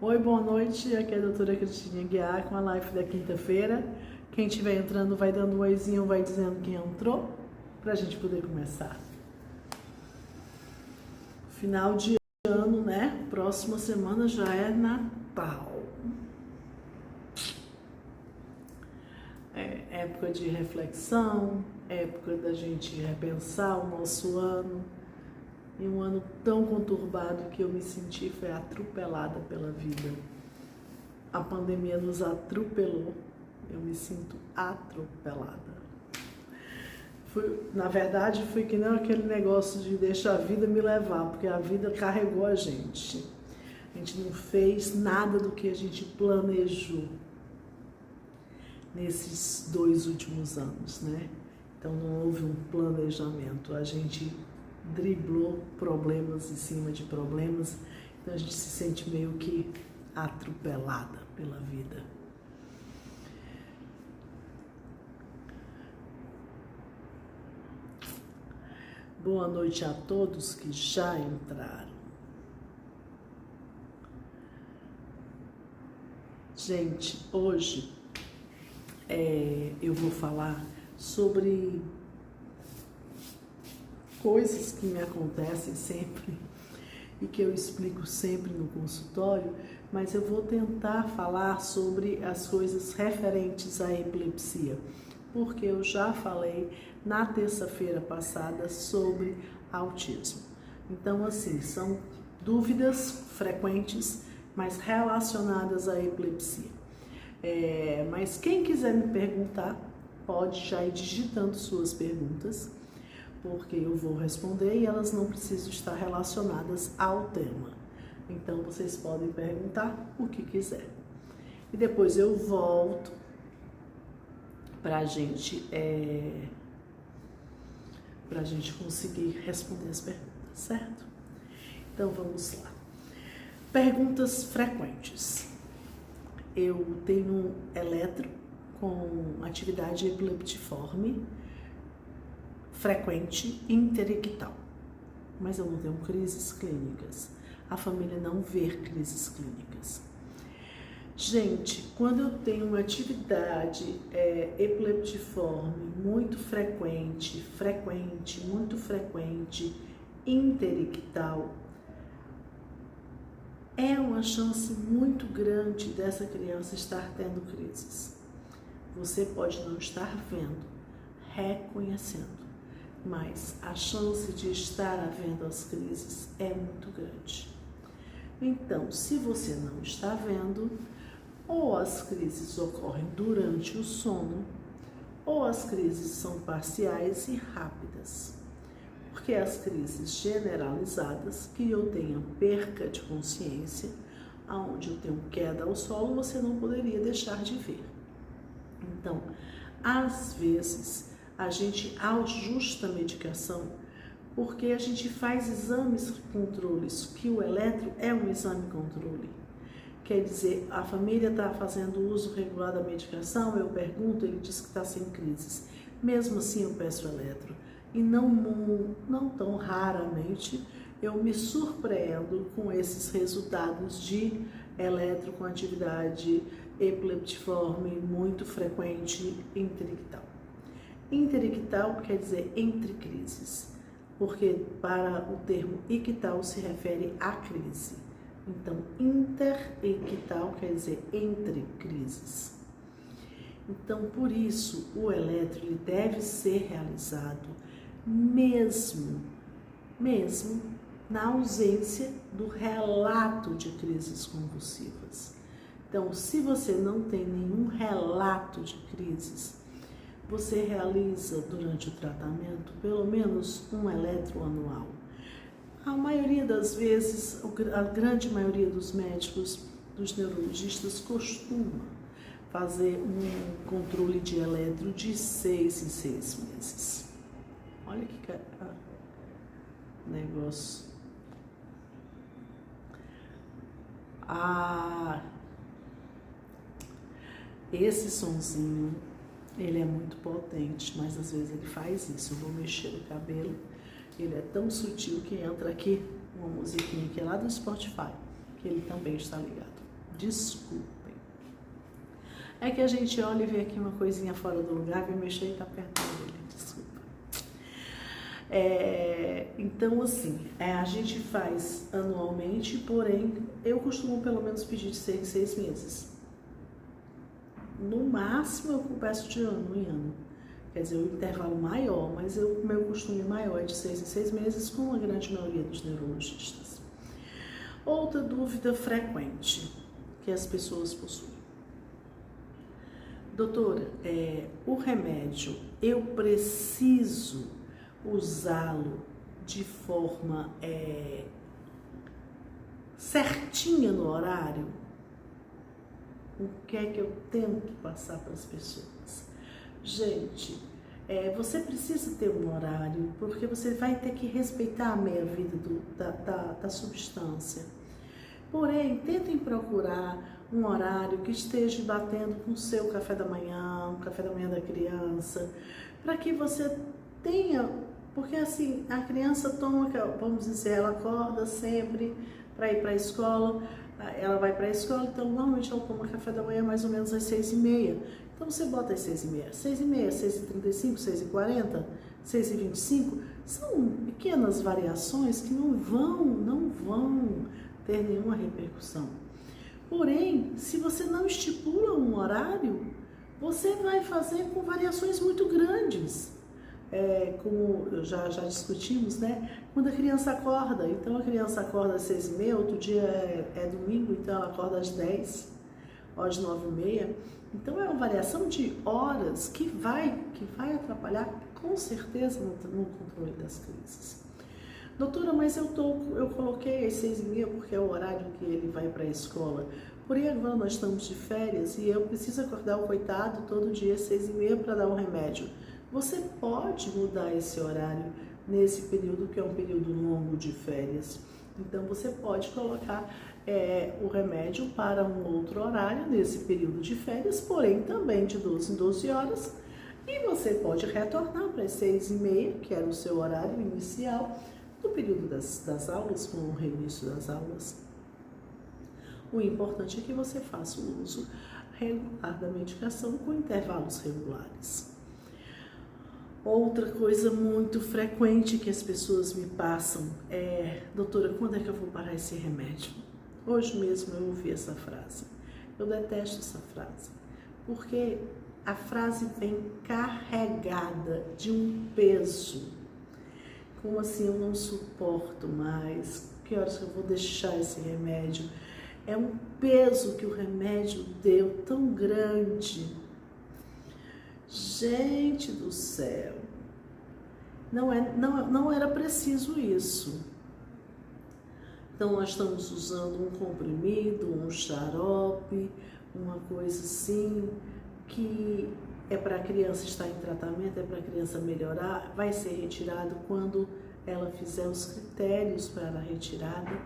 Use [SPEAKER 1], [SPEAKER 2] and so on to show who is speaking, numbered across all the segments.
[SPEAKER 1] Oi, boa noite, aqui é a doutora Cristina Guiar com a live da quinta-feira. Quem estiver entrando vai dando um oizinho, vai dizendo quem entrou, pra gente poder começar. Final de ano, né? Próxima semana já é Natal. É época de reflexão, época da gente repensar o nosso ano. E um ano tão conturbado que eu me senti foi atropelada pela vida. A pandemia nos atropelou, eu me sinto atropelada. Na verdade, foi que nem aquele negócio de deixar a vida me levar, porque a vida carregou a gente. A gente não fez nada do que a gente planejou nesses 2 últimos anos, né? Então não houve um planejamento, a gente driblou problemas em cima de problemas, então a gente se sente meio que atropelada pela vida. Boa noite a todos que já entraram. Gente, hoje eu vou falar sobre coisas que me acontecem sempre e que eu explico sempre no consultório, mas eu vou tentar falar sobre as coisas referentes à epilepsia, porque eu já falei na terça-feira passada sobre autismo. Então, assim, são dúvidas frequentes, mas relacionadas à epilepsia. Mas quem quiser me perguntar, pode já ir digitando suas perguntas, porque eu vou responder e elas não precisam estar relacionadas ao tema. Então, vocês podem perguntar o que quiser. E depois eu volto para a gente conseguir responder as perguntas, certo? Então, vamos lá. Perguntas frequentes. Eu tenho eletro com atividade epileptiforme frequente interictal, mas eu não tenho crises clínicas. A família não vê crises clínicas. Gente, quando eu tenho uma atividade epileptiforme muito frequente, muito frequente, interictal, é uma chance muito grande dessa criança estar tendo crises. Você pode não estar vendo, reconhecendo, mas a chance de estar havendo as crises é muito grande. Então, se você não está vendo, ou as crises ocorrem durante o sono, ou as crises são parciais e rápidas. Porque as crises generalizadas, que eu tenha perca de consciência, onde eu tenho queda ao solo, você não poderia deixar de ver. Então, às vezes, a gente ajusta a medicação porque a gente faz exames controles, que o eletro é um exame controle. Quer dizer, a família está fazendo uso regular da medicação, eu pergunto, ele diz que está sem crises. Mesmo assim, eu peço eletro. E não tão raramente eu me surpreendo com esses resultados de eletro com atividade epileptiforme muito frequente interictal. Interictal quer dizer entre crises, porque para o termo ictal se refere à crise. Então, interictal quer dizer entre crises. Então, por isso, o eletro ele deve ser realizado mesmo na ausência do relato de crises convulsivas. Então, se você não tem nenhum relato de crises, você realiza durante o tratamento pelo menos um eletro anual. A maioria das vezes, a grande maioria dos médicos, dos neurologistas, costuma fazer um controle de eletro de 6 em 6 meses. Olha que negócio. Esse sonzinho, ele é muito potente, mas às vezes ele faz isso. Eu vou mexer o cabelo, ele é tão sutil que entra aqui uma musiquinha que é lá do Spotify, que ele também está ligado. Desculpem. É que a gente olha e vê aqui uma coisinha fora do lugar, vem mexer e tá perto dele. Desculpa. Então, assim, a gente faz anualmente, porém, eu costumo pelo menos pedir de 6 em 6 meses. No máximo, eu peço de ano em ano. Quer dizer, o intervalo maior, mas o meu costume maior é de 6 em 6 meses, com a grande maioria dos neurologistas. Outra dúvida frequente que as pessoas possuem. Doutora, o remédio, eu preciso usá-lo de forma certinha no horário? O que é que eu tento passar para as pessoas? Gente, você precisa ter um horário, porque você vai ter que respeitar a meia-vida da substância. Porém, tentem procurar um horário que esteja batendo com o seu café da manhã, o café da manhã da criança, para que você tenha, porque assim, a criança toma, vamos dizer, ela acorda sempre para ir para a escola, ela vai para a escola, então normalmente ela toma café da manhã mais ou menos às 6h30. Então você bota às 6h30, 6h35, 6h40, 6h25, são pequenas variações que não vão ter nenhuma repercussão. Porém, se você não estipula um horário, você vai fazer com variações muito grandes. Como já discutimos, né? Quando a criança acorda, então a criança acorda às 6h30, outro dia é domingo, então ela acorda às 10, ou às 9h30. Então é uma variação de horas que vai atrapalhar com certeza no controle das crises. Doutora, mas eu coloquei às 6h30 porque é o horário que ele vai para a escola. Porém, agora nós estamos de férias e eu preciso acordar o coitado todo dia às 6h30 para dar um remédio. Você pode mudar esse horário nesse período, que é um período longo de férias. Então, você pode colocar o remédio para um outro horário nesse período de férias, porém também de 12 em 12 horas. E você pode retornar para as 6h30, que era o seu horário inicial, no período das aulas, com o reinício das aulas. O importante é que você faça o uso regular da medicação com intervalos regulares. Outra coisa muito frequente que as pessoas me passam é: doutora, quando é que eu vou parar esse remédio? Hoje mesmo eu ouvi essa frase. Eu detesto essa frase, porque a frase vem carregada de um peso. Como assim, eu não suporto mais? Que horas que eu vou deixar esse remédio? É um peso que o remédio deu tão grande. Gente do céu, não era preciso isso. Então nós estamos usando um comprimido, um xarope, uma coisa assim, que é para a criança estar em tratamento, é para a criança melhorar, vai ser retirado quando ela fizer os critérios para a retirada.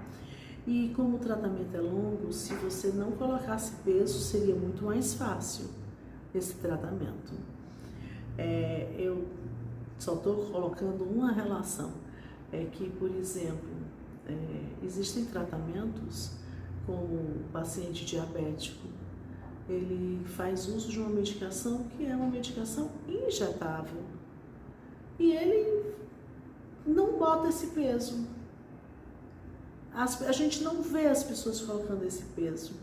[SPEAKER 1] E como o tratamento é longo, se você não colocasse peso, seria muito mais fácil esse tratamento. Eu só estou colocando uma relação, que, por exemplo, existem tratamentos como o paciente diabético, ele faz uso de uma medicação que é uma medicação injetável e ele não bota esse peso. A gente não vê as pessoas colocando esse peso.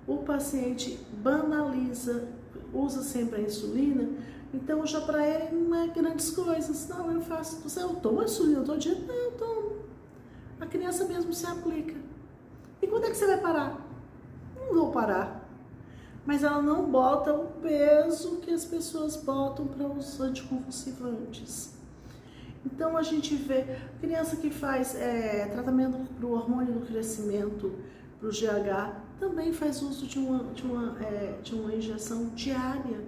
[SPEAKER 1] O paciente banaliza, usa sempre a insulina, então já para ele não é grandes coisas. Não, eu tomo insulina todo dia? Não, eu tomo. A criança mesmo se aplica. E quando é que você vai parar? Não vou parar. Mas ela não bota o peso que as pessoas botam para os anticonvulsivantes. Então a gente vê criança que faz tratamento para o hormônio do crescimento, para o GH, também faz uso de uma injeção diária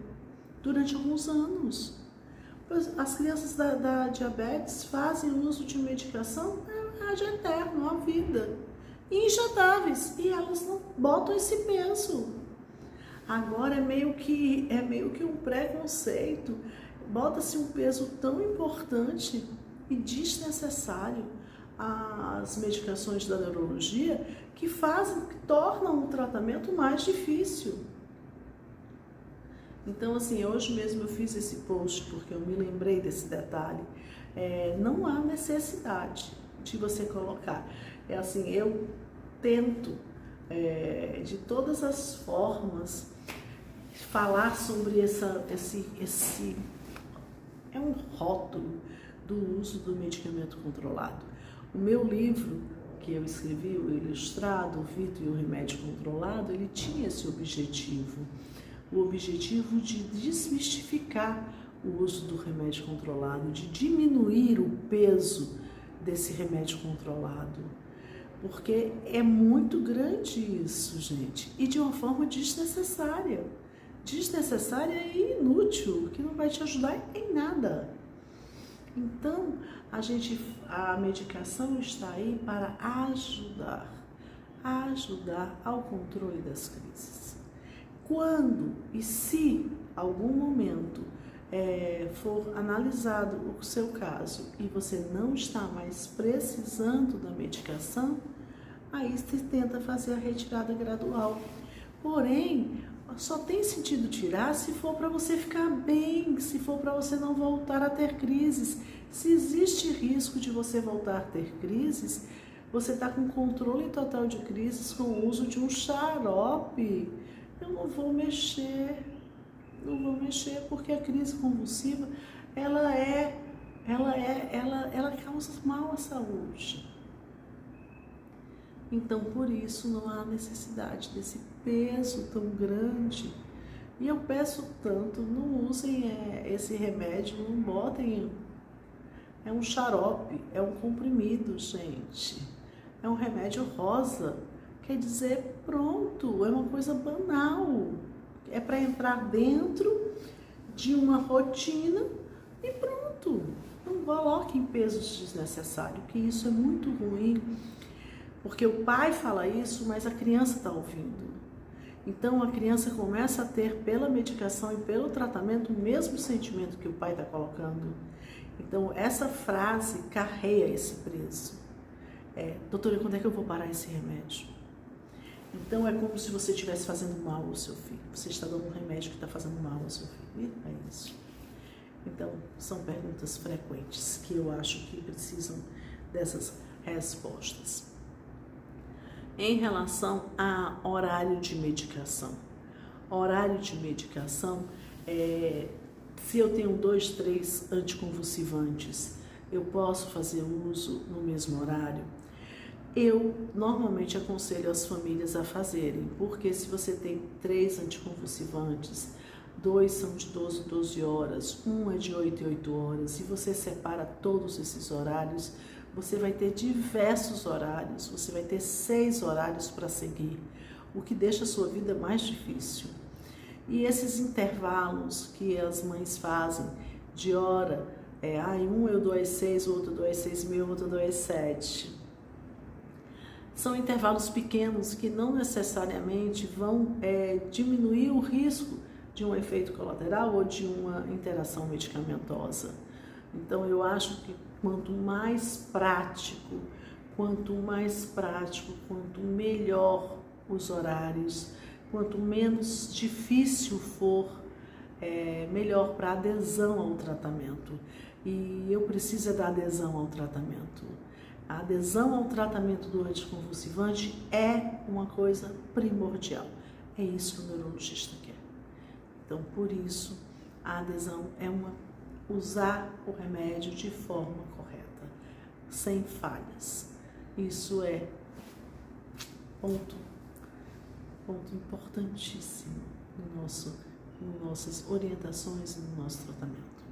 [SPEAKER 1] durante alguns anos. As crianças da diabetes fazem uso de medicação ad eterno, a vida, injetáveis, e elas não botam esse peso. Agora é meio que um preconceito, bota-se um peso tão importante e desnecessário. as medicações da neurologia que tornam o tratamento mais difícil. Então, assim, hoje mesmo eu fiz esse post porque eu me lembrei desse detalhe. Não há necessidade de você colocar. Assim, eu tento, de todas as formas, falar sobre esse é um rótulo do uso do medicamento controlado. O meu livro, que eu escrevi, o Ilustrado, o Vito e o Remédio Controlado, ele tinha esse objetivo. O objetivo de desmistificar o uso do remédio controlado, de diminuir o peso desse remédio controlado. Porque é muito grande isso, gente, e de uma forma desnecessária. Desnecessária e inútil, que não vai te ajudar em nada. Então, a medicação está aí para ajudar ao controle das crises. Quando e se algum momento for analisado o seu caso e você não está mais precisando da medicação, aí você tenta fazer a retirada gradual. Porém, só tem sentido tirar se for para você ficar bem, se for para você não voltar a ter crises. Se existe risco de você voltar a ter crises, você está com controle total de crises com o uso de um xarope. Eu não vou mexer porque a crise convulsiva, ela causa mal à saúde. Então, por isso, não há necessidade desse peso tão grande. E eu peço tanto, não usem esse remédio, não botem. É um xarope, é um comprimido, gente. É um remédio rosa. Quer dizer, pronto, é uma coisa banal. É para entrar dentro de uma rotina e pronto. Não coloquem pesos desnecessários, que isso é muito ruim. Porque o pai fala isso, mas a criança está ouvindo. Então a criança começa a ter, pela medicação e pelo tratamento, o mesmo sentimento que o pai está colocando. Então essa frase carrega esse peso. Doutora, quando é que eu vou parar esse remédio? Então é como se você estivesse fazendo mal ao seu filho. Você está dando um remédio que está fazendo mal ao seu filho. E é isso. Então são perguntas frequentes que eu acho que precisam dessas respostas. Em relação a horário de medicação. Horário de medicação, se eu tenho 2, 3 anticonvulsivantes, eu posso fazer uso no mesmo horário? Eu normalmente aconselho as famílias a fazerem, porque se você tem 3 anticonvulsivantes, 2 são de 12 horas, 1 é de 8 em 8 horas, e você separa todos esses horários, você vai ter diversos horários, você vai ter 6 horários para seguir, o que deixa a sua vida mais difícil. E esses intervalos que as mães fazem de hora, um eu dou às 6, o outro eu dou às 6h30, o outro eu dou às 7. São intervalos pequenos que não necessariamente vão diminuir o risco de um efeito colateral ou de uma interação medicamentosa. Então eu acho que quanto mais prático, quanto melhor os horários, quanto menos difícil for, melhor para adesão ao tratamento. E eu preciso da adesão ao tratamento. A adesão ao tratamento do anticonvulsivante é uma coisa primordial. É isso que o neurologista quer. Então, por isso, a adesão é usar o remédio de forma correta, sem falhas. Isso é ponto importantíssimo em nossas orientações e no nosso tratamento.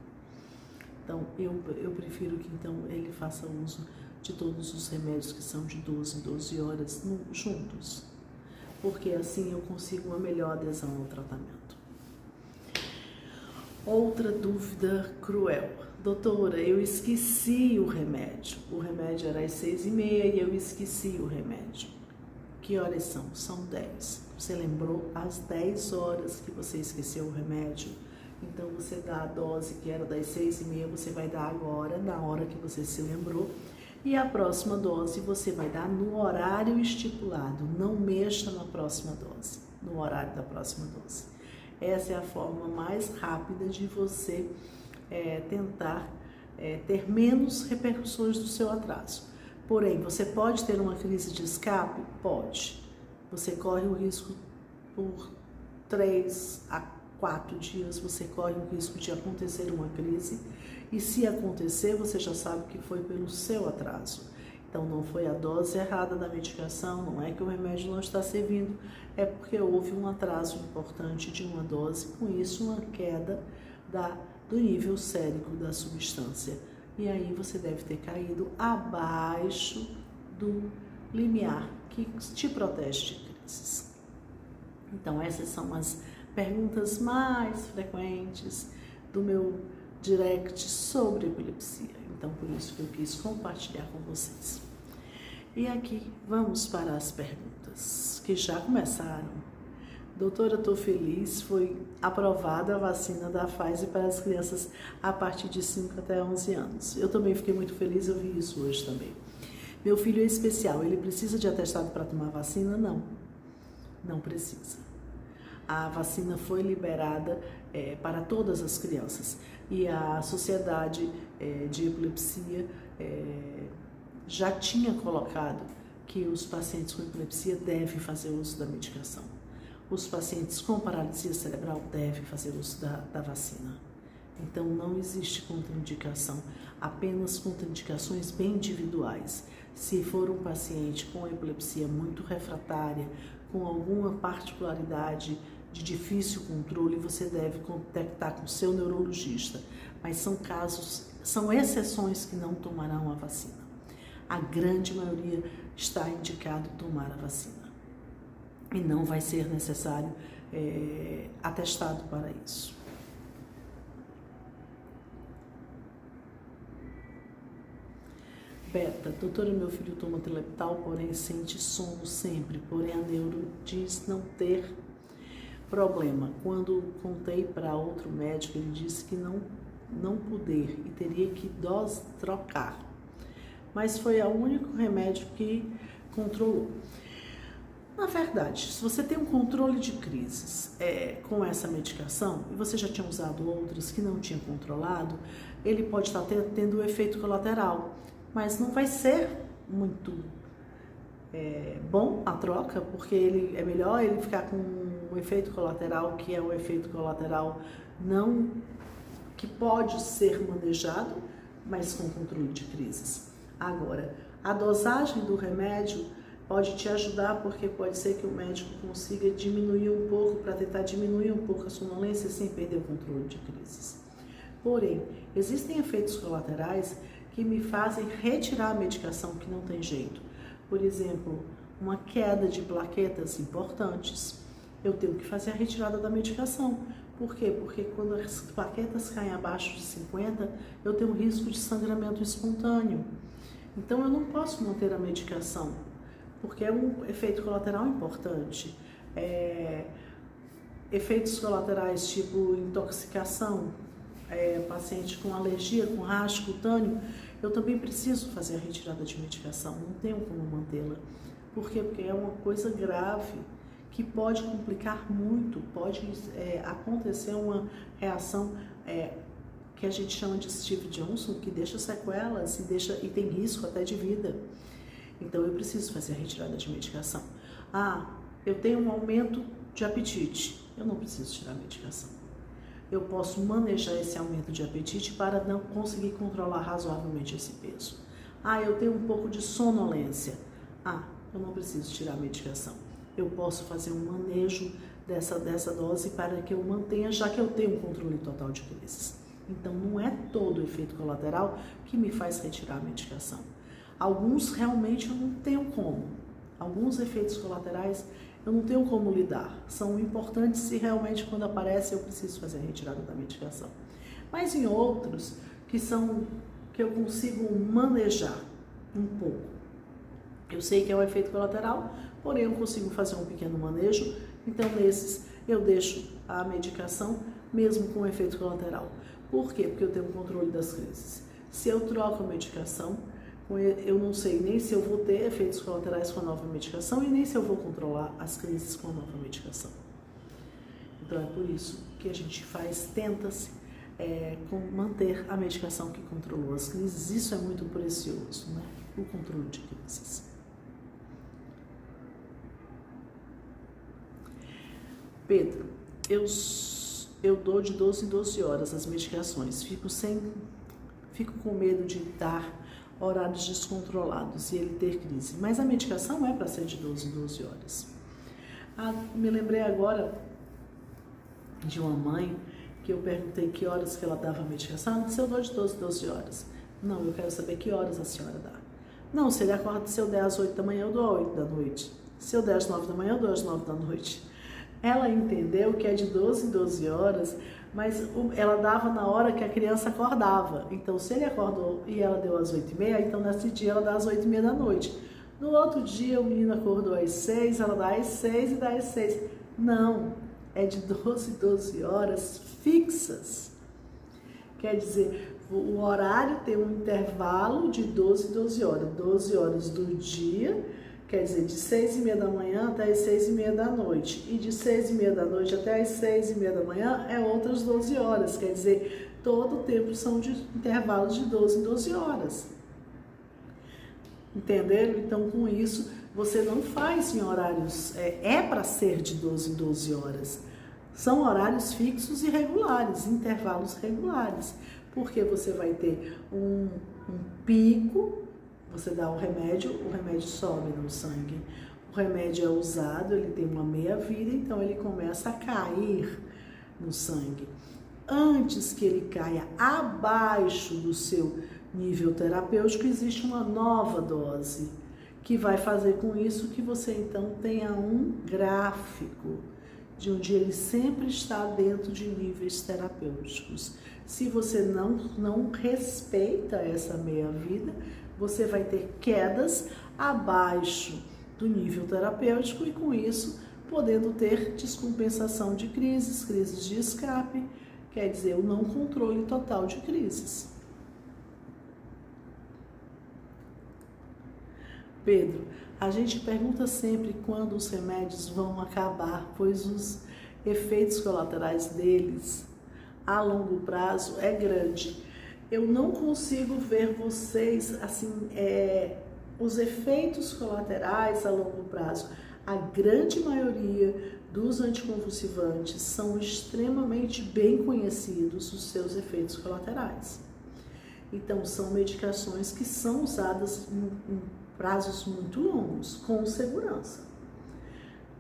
[SPEAKER 1] Então, eu prefiro que ele faça uso de todos os remédios que são de 12 em 12 horas juntos, porque assim eu consigo uma melhor adesão ao tratamento. Outra dúvida cruel. Doutora, eu esqueci o remédio. O remédio era às 6h30 e eu esqueci o remédio. Que horas são? São 10. Você lembrou às 10 horas que você esqueceu o remédio? Então você dá a dose que era das 6h30, você vai dar agora, na hora que você se lembrou. E a próxima dose você vai dar no horário estipulado, não mexa na próxima dose, no horário da próxima dose. Essa é a forma mais rápida de você tentar ter menos repercussões do seu atraso. Porém, você pode ter uma crise de escape? Pode. Você corre o risco por 3 a 4 dias, você corre o risco de acontecer uma crise. E se acontecer, você já sabe que foi pelo seu atraso. Então, não foi a dose errada da medicação, não é que o remédio não está servindo, é porque houve um atraso importante de uma dose, com isso uma queda do nível sérico da substância. E aí você deve ter caído abaixo do limiar que te protege de crises. Então, essas são as perguntas mais frequentes do meu direct sobre epilepsia. Então, por isso que eu quis compartilhar com vocês. E aqui vamos para as perguntas que já começaram. Doutora, estou feliz, foi aprovada a vacina da Pfizer para as crianças a partir de 5 até 11 anos. Eu também fiquei muito feliz, eu vi isso hoje também. Meu filho é especial, ele precisa de atestado para tomar vacina? Não, não precisa. A vacina foi liberada para todas as crianças e a Sociedade de Epilepsia já tinha colocado que os pacientes com epilepsia devem fazer uso da medicação. Os pacientes com paralisia cerebral devem fazer uso da vacina. Então, não existe contraindicação, apenas contraindicações bem individuais. Se for um paciente com epilepsia muito refratária, com alguma particularidade de difícil controle, você deve contactar com o seu neurologista. Mas são exceções que não tomarão a vacina. A grande maioria está indicado tomar a vacina. E não vai ser necessário atestado para isso. Beta, doutora, meu filho toma Teleptal, porém sente sono sempre, porém a neuro diz não ter problema. Quando contei para outro médico, ele disse que não poder e teria que trocar. Mas foi o único remédio que controlou. Na verdade, se você tem um controle de crises com essa medicação, e você já tinha usado outras que não tinha controlado, ele pode estar tendo um efeito colateral, mas não vai ser muito bom a troca, porque é melhor ele ficar com um efeito colateral, que é um efeito colateral que pode ser manejado, mas com controle de crises. Agora, a dosagem do remédio pode te ajudar, porque pode ser que o médico consiga diminuir um pouco, para tentar diminuir um pouco a sonolência sem perder o controle de crises. Porém, existem efeitos colaterais que me fazem retirar a medicação que não tem jeito. Por exemplo, uma queda de plaquetas importantes. Eu tenho que fazer a retirada da medicação. Por quê? Porque quando as plaquetas caem abaixo de 50, eu tenho risco de sangramento espontâneo. Então, eu não posso manter a medicação, porque é um efeito colateral importante. Efeitos colaterais tipo intoxicação, paciente com alergia, com racho cutâneo, eu também preciso fazer a retirada de medicação, não tenho como mantê-la. Por quê? Porque é uma coisa grave, que pode complicar muito, pode acontecer uma reação que a gente chama de Steve Johnson, que deixa sequelas e tem risco até de vida. Então, eu preciso fazer a retirada de medicação. Eu tenho um aumento de apetite. Eu não preciso tirar a medicação. Eu posso manejar esse aumento de apetite para não conseguir controlar razoavelmente esse peso. Eu tenho um pouco de sonolência. Eu não preciso tirar a medicação. Eu posso fazer um manejo dessa dose para que eu mantenha, já que eu tenho um controle total de crises. Então, não é todo o efeito colateral que me faz retirar a medicação. Alguns realmente eu não tenho como. Alguns efeitos colaterais eu não tenho como lidar. São importantes e realmente quando aparece eu preciso fazer a retirada da medicação. Mas em outros que eu consigo manejar um pouco. Eu sei que é um efeito colateral, porém eu consigo fazer um pequeno manejo. Então nesses eu deixo a medicação mesmo com efeito colateral. Por quê? Porque eu tenho um controle das crises. Se eu troco a medicação, Eu não sei nem se eu vou ter efeitos colaterais com a nova medicação e nem se eu vou controlar as crises com a nova medicação. Então é por isso que a gente tenta-se manter a medicação que controlou as crises. Isso é muito precioso, né? O controle de crises. Pedro, eu dou de 12 em 12 horas as medicações. Fico com medo de dar horários descontrolados e ele ter crise. Mas a medicação é para ser de 12 em 12 horas. Me lembrei agora de uma mãe que eu perguntei que horas que ela dava a medicação. Ela disse, eu dou de 12 em 12 horas. Não, eu quero saber que horas a senhora dá. Não, se eu der às 8 da manhã, eu dou às 8 da noite. Se eu der às 9 da manhã, eu dou às 9 da noite. Ela entendeu que é de 12 em 12 horas, mas ela dava na hora que a criança acordava. Então, se ele acordou e ela deu às 8h30, então nesse dia ela dá às 8h30 da noite. No outro dia, o menino acordou às 6, ela dá às 6 e dá às 6. Não, é de 12 em 12 horas fixas. Quer dizer, o horário tem um intervalo de 12 em 12 horas. 12 horas do dia, quer dizer, de 6h30 da manhã até as 6h30 da noite. E de 6h30 da noite até as 6h30 da manhã é outras 12 horas. Quer dizer, todo o tempo são de intervalos de 12 em 12 horas. Entenderam? Então, com isso, você não faz em horários... para ser de 12 em 12 horas. São horários fixos e regulares, intervalos regulares. Porque você vai ter um pico... Você dá o remédio sobe no sangue. O remédio é usado, ele tem uma meia-vida, então ele começa a cair no sangue. Antes que ele caia abaixo do seu nível terapêutico, existe uma nova dose, que vai fazer com isso que você então tenha um gráfico, de onde ele sempre está dentro de níveis terapêuticos. Se você não respeita essa meia-vida, você vai ter quedas abaixo do nível terapêutico e, com isso, podendo ter descompensação de crises de escape, quer dizer, o não controle total de crises. Pedro, a gente pergunta sempre quando os remédios vão acabar, pois os efeitos colaterais deles a longo prazo é grande. Eu não consigo ver vocês, assim, os efeitos colaterais a longo prazo. A grande maioria dos anticonvulsivantes são extremamente bem conhecidos, os seus efeitos colaterais. Então, são medicações que são usadas em prazos muito longos, com segurança.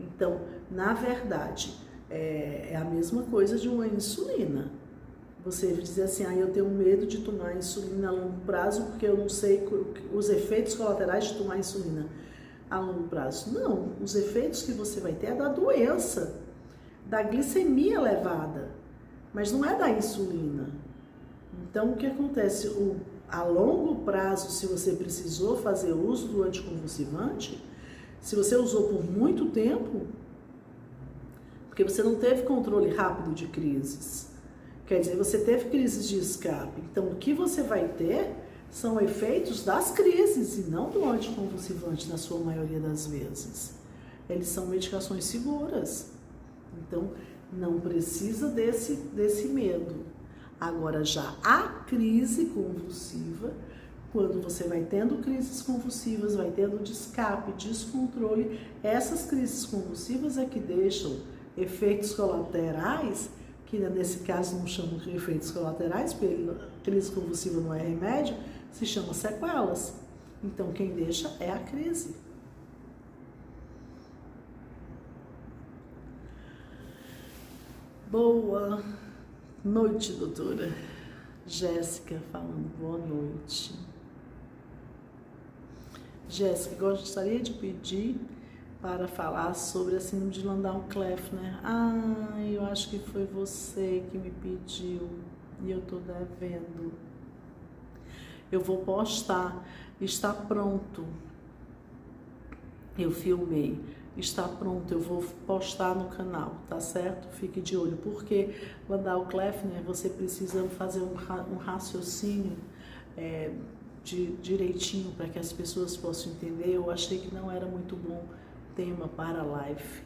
[SPEAKER 1] Então, na verdade, é a mesma coisa de uma insulina. Você dizer assim, eu tenho medo de tomar insulina a longo prazo porque eu não sei os efeitos colaterais de tomar insulina a longo prazo. Não, os efeitos que você vai ter é da doença, da glicemia elevada, mas não é da insulina. Então, o que acontece? A longo prazo, se você precisou fazer uso do anticonvulsivante, se você usou por muito tempo, porque você não teve controle rápido de crises, quer dizer, você teve crises de escape. Então, o que você vai ter são efeitos das crises e não do anticonvulsivante, na sua maioria das vezes. Eles são medicações seguras. Então, não precisa desse medo. Agora, já a crise convulsiva, quando você vai tendo crises convulsivas, vai tendo de escape, descontrole, essas crises convulsivas é que deixam efeitos colaterais, que nesse caso não chamam de efeitos colaterais, porque crise convulsiva não é remédio, se chama sequelas. Então, quem deixa é a crise. Boa noite, doutora. Jéssica falando, boa noite. Jéssica, gostaria de pedir para falar sobre a síndrome de Landau-Kleffner. Eu acho que foi você que me pediu e eu tô devendo. Eu vou postar, está pronto. Eu filmei, está pronto, eu vou postar no canal, tá certo? Fique de olho, porque Landau-Kleffner você precisa fazer um raciocínio direitinho para que as pessoas possam entender, eu achei que não era muito bom tema para a live.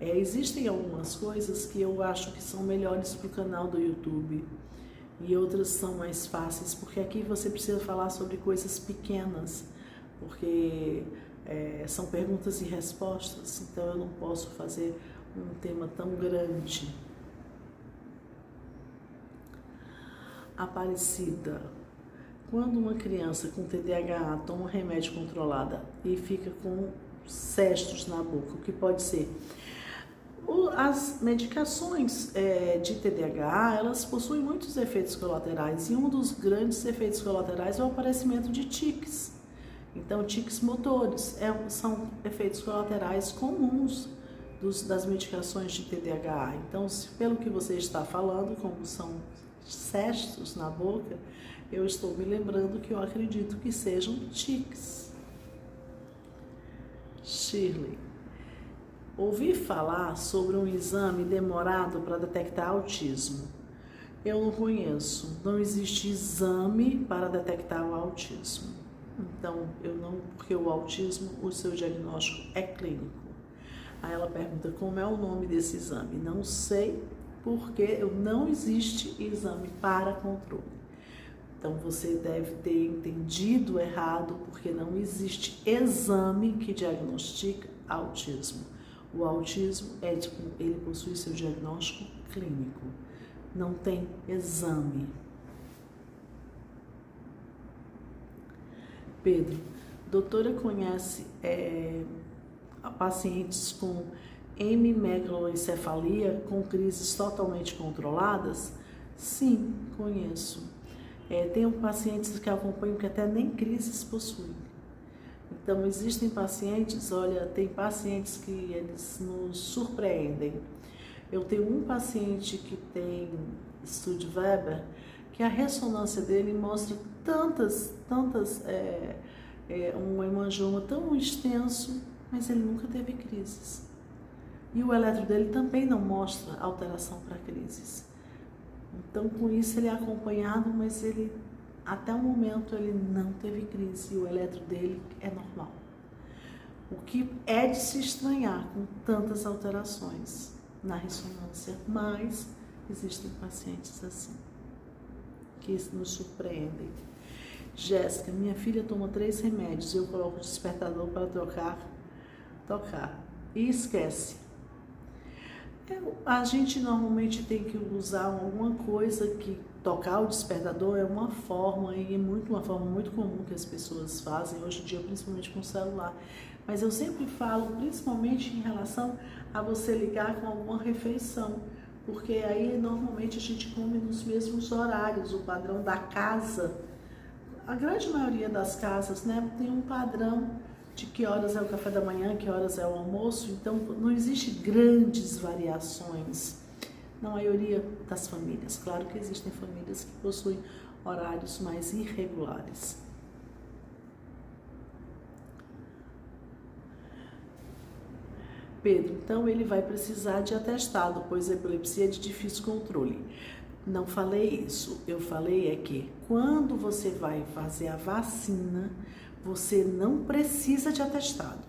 [SPEAKER 1] Existem algumas coisas que eu acho que são melhores para o canal do YouTube e outras são mais fáceis, porque aqui você precisa falar sobre coisas pequenas, porque são perguntas e respostas, então eu não posso fazer um tema tão grande. Aparecida, quando uma criança com TDAH toma remédio controlado e fica com cestos na boca, o que pode ser? As medicações de TDAH, elas possuem muitos efeitos colaterais, e um dos grandes efeitos colaterais é o aparecimento de tiques. Então, tiques motores são efeitos colaterais comuns das medicações de TDAH. Então, pelo que você está falando, como são cestos na boca, eu estou me lembrando que eu acredito que sejam tiques. Shirley, ouvi falar sobre um exame demorado para detectar autismo. Eu não conheço, não existe exame para detectar o autismo. Então, porque o autismo, o seu diagnóstico é clínico. Aí ela pergunta como é o nome desse exame. Não sei, porque não existe exame para controle. Então, você deve ter entendido errado, porque não existe exame que diagnostica autismo. O autismo ele possui seu diagnóstico clínico, não tem exame. Pedro, doutora conhece pacientes com hemimegaloencefalia com crises totalmente controladas? Sim, conheço. Tenho pacientes que acompanho que até nem crises possuem. Então, existem pacientes, tem pacientes que eles nos surpreendem. Eu tenho um paciente que tem Studebaker, que a ressonância dele mostra um hemangioma tão extenso, mas ele nunca teve crises. E o eletro dele também não mostra alteração para crises. Então, com isso, ele é acompanhado, mas até o momento ele não teve crise e o eletro dele é normal. O que é de se estranhar com tantas alterações na ressonância, mas existem pacientes assim, que nos surpreendem. Jéssica, minha filha toma 3 remédios, eu coloco o despertador para tocar e esquece. A gente normalmente tem que usar alguma coisa que tocar o despertador é uma forma muito comum que as pessoas fazem hoje em dia, principalmente com o celular. Mas eu sempre falo, principalmente em relação a você ligar com alguma refeição, porque aí normalmente a gente come nos mesmos horários, o padrão da casa. A grande maioria das casas, né, tem um padrão de que horas é o café da manhã, que horas é o almoço, então não existe grandes variações na maioria das famílias. Claro que existem famílias que possuem horários mais irregulares. Pedro, então ele vai precisar de atestado, pois a epilepsia é de difícil controle. Não falei isso, eu falei que quando você vai fazer a vacina, você não precisa de atestado.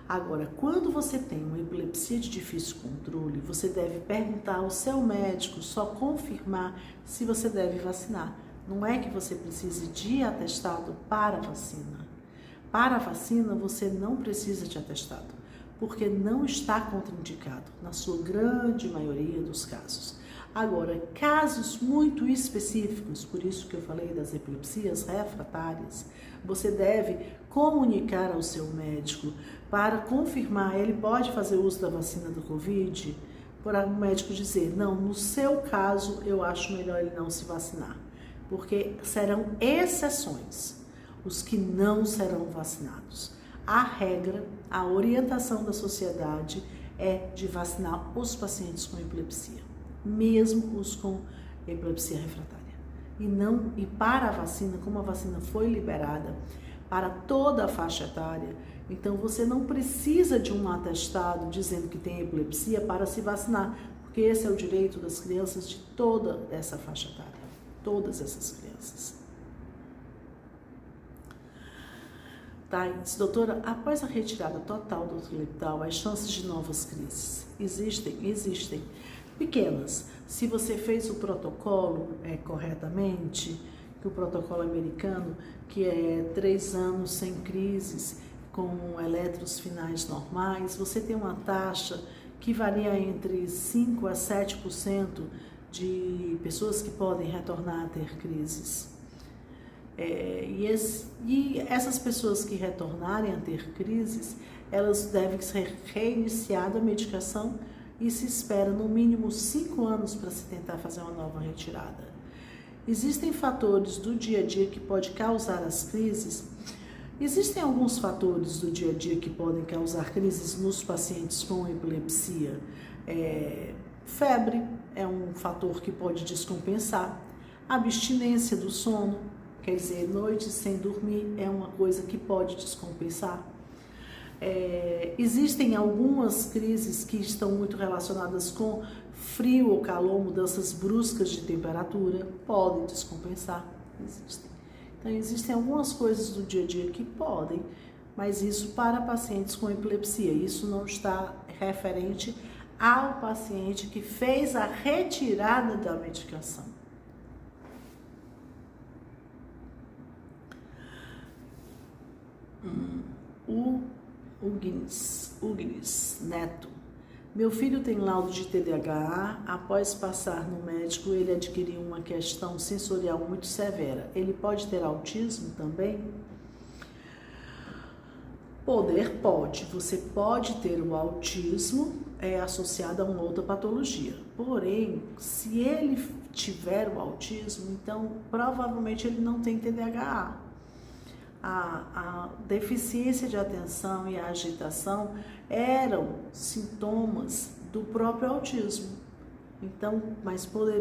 [SPEAKER 1] Agora, quando você tem uma epilepsia de difícil controle, você deve perguntar ao seu médico, só confirmar se você deve vacinar. Não é que você precise de atestado para a vacina. Para a vacina, você não precisa de atestado, porque não está contraindicado, na sua grande maioria dos casos. Agora, casos muito específicos, por isso que eu falei das epilepsias refratárias, você deve comunicar ao seu médico para confirmar, ele pode fazer uso da vacina do Covid, para o médico dizer, não, no seu caso eu acho melhor ele não se vacinar, porque serão exceções os que não serão vacinados. A regra, a orientação da sociedade é de vacinar os pacientes com epilepsia, mesmo os com epilepsia refratária. E para a vacina, como a vacina foi liberada para toda a faixa etária, então você não precisa de um atestado dizendo que tem epilepsia para se vacinar, porque esse é o direito das crianças de toda essa faixa etária, todas essas crianças. Thaís, doutora, após a retirada total do Trileptal, as chances de novas crises existem? Existem. Pequenas. Se você fez o protocolo corretamente, que o protocolo americano, que é 3 anos sem crises, com elétrons finais normais, você tem uma taxa que varia entre 5 a 7% de pessoas que podem retornar a ter crises. E essas pessoas que retornarem a ter crises, elas devem ser reiniciada a medicação e se espera no mínimo 5 anos para se tentar fazer uma nova retirada. Existem fatores do dia a dia que podem causar as crises. Existem alguns fatores do dia a dia que podem causar crises nos pacientes com epilepsia. Febre é um fator que pode descompensar. Abstinência do sono, quer dizer, noites sem dormir, é uma coisa que pode descompensar. Existem algumas crises que estão muito relacionadas com frio ou calor, mudanças bruscas de temperatura, podem descompensar. Então, existem algumas coisas do dia a dia que podem, mas isso para pacientes com epilepsia. Isso não está referente ao paciente que fez a retirada da medicação. Ugnis Neto. Meu filho tem laudo de TDAH. Após passar no médico, ele adquiriu uma questão sensorial muito severa. Ele pode ter autismo também? Pode. Você pode ter o autismo associado a uma outra patologia. Porém, se ele tiver o autismo, então provavelmente ele não tem TDAH. A deficiência de atenção e a agitação eram sintomas do próprio autismo. Então, mas pode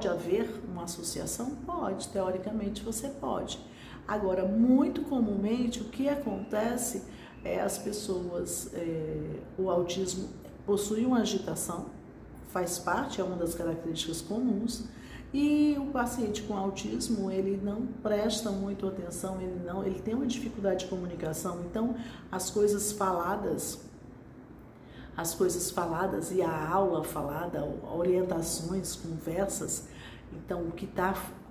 [SPEAKER 1] haver uma associação? Pode, teoricamente você pode. Agora, muito comumente, o que acontece é as pessoas, o autismo possui uma agitação, faz parte, é uma das características comuns, e o paciente com autismo, ele não presta muito atenção, ele tem uma dificuldade de comunicação. Então, as coisas faladas e a aula falada, orientações, conversas, então o que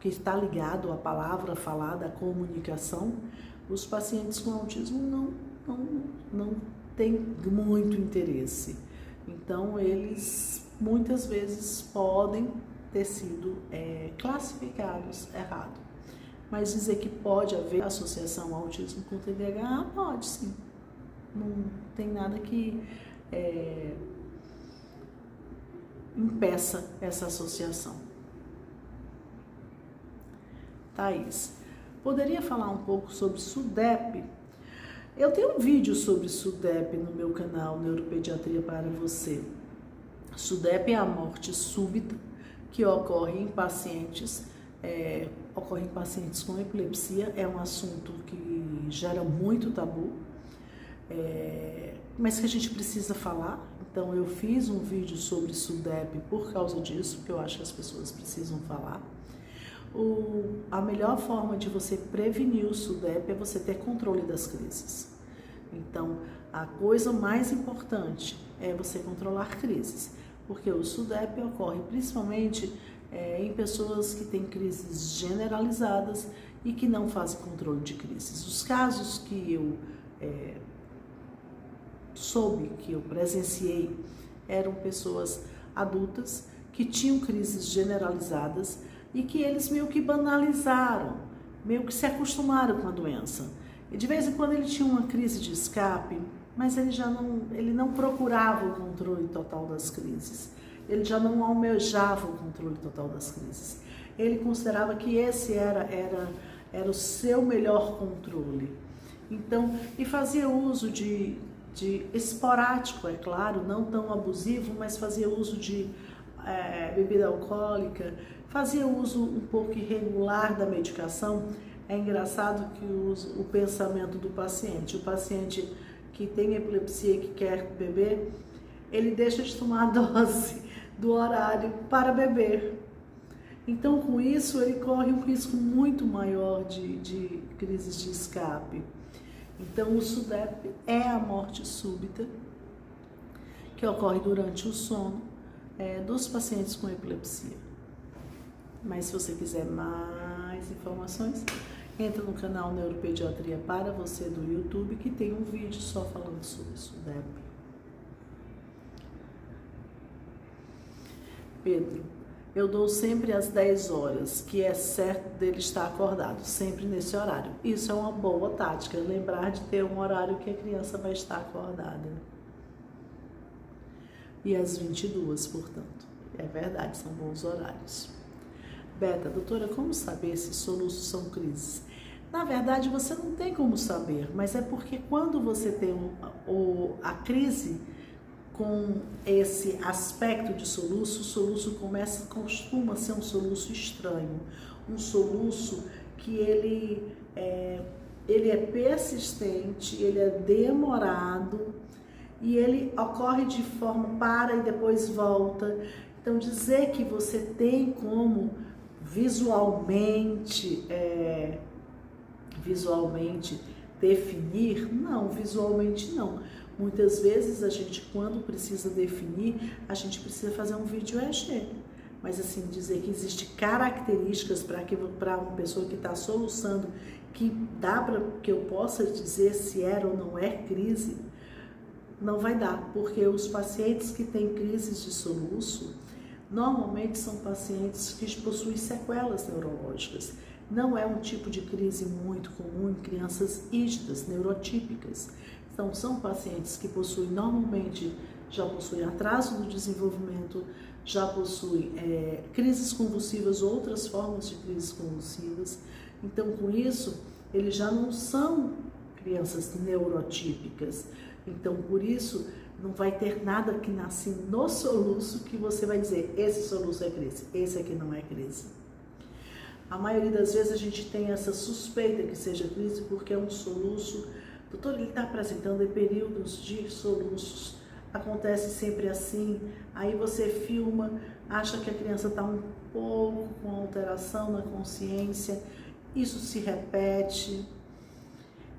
[SPEAKER 1] está ligado à palavra falada, à comunicação, os pacientes com autismo não têm muito interesse. Então, eles muitas vezes podem ter sido classificados errado. Mas dizer que pode haver associação ao autismo com TDAH, pode sim. Não tem nada que impeça essa associação. Thaís, poderia falar um pouco sobre SUDEP? Eu tenho um vídeo sobre SUDEP no meu canal Neuropediatria para você. SUDEP é a morte súbita que ocorre em pacientes com epilepsia. É um assunto que gera muito tabu, mas que a gente precisa falar. Então eu fiz um vídeo sobre SUDEP por causa disso, porque eu acho que as pessoas precisam falar. A melhor forma de você prevenir o SUDEP é você ter controle das crises. Então, a coisa mais importante é você controlar crises, porque o SUDEP ocorre principalmente em pessoas que têm crises generalizadas e que não fazem controle de crises. Os casos que eu que eu presenciei, eram pessoas adultas que tinham crises generalizadas e que eles meio que banalizaram, meio que se acostumaram com a doença. E de vez em quando ele tinha uma crise de escape, mas ele não procurava o controle total das crises. Ele já não almejava o controle total das crises. Ele considerava que esse era o seu melhor controle. Então, e fazia uso de esporádico, é claro, não tão abusivo, mas fazia uso de bebida alcoólica, fazia uso um pouco irregular da medicação. É engraçado que o pensamento do paciente, o paciente que tem epilepsia e que quer beber, ele deixa de tomar a dose do horário para beber. Então, com isso, ele corre um risco muito maior de crises de escape. Então, o SUDEP é a morte súbita que ocorre durante o sono dos pacientes com epilepsia. Mas se você quiser mais informações, entra no canal Neuropediatria para você do YouTube, que tem um vídeo só falando sobre SUDEP. Pedro, eu dou sempre às 10 horas, que é certo dele estar acordado, sempre nesse horário. Isso é uma boa tática, lembrar de ter um horário que a criança vai estar acordada. E às 22, portanto. É verdade, são bons horários. Beta, doutora, como saber se soluços são crises? Na verdade, você não tem como saber, mas é porque quando você tem a crise com esse aspecto de soluço, o soluço costuma ser um soluço estranho, um soluço que ele é persistente, ele é demorado e ele ocorre de forma para e depois volta. Então, dizer que você tem como visualmente definir, não, visualmente não. Muitas vezes a gente, quando precisa definir, a gente precisa fazer um vídeo EEG. Mas assim, dizer que existe características para uma pessoa que está soluçando, que dá para que eu possa dizer se era ou não é crise, não vai dar, porque os pacientes que têm crises de soluço, normalmente são pacientes que possuem sequelas neurológicas. Não é um tipo de crise muito comum em crianças rígidas, neurotípicas. Então, são pacientes que possuem, normalmente, já possuem atraso no desenvolvimento, já possuem crises convulsivas, outras formas de crises convulsivas. Então, com isso, eles já não são crianças neurotípicas. Então, por isso, não vai ter nada que nasce no soluço que você vai dizer, esse soluço é crise, esse aqui não é crise. A maioria das vezes a gente tem essa suspeita que seja crise porque é um soluço. Doutor, ele está apresentando em períodos de soluços, acontece sempre assim, aí você filma, acha que a criança está um pouco com alteração na consciência, isso se repete.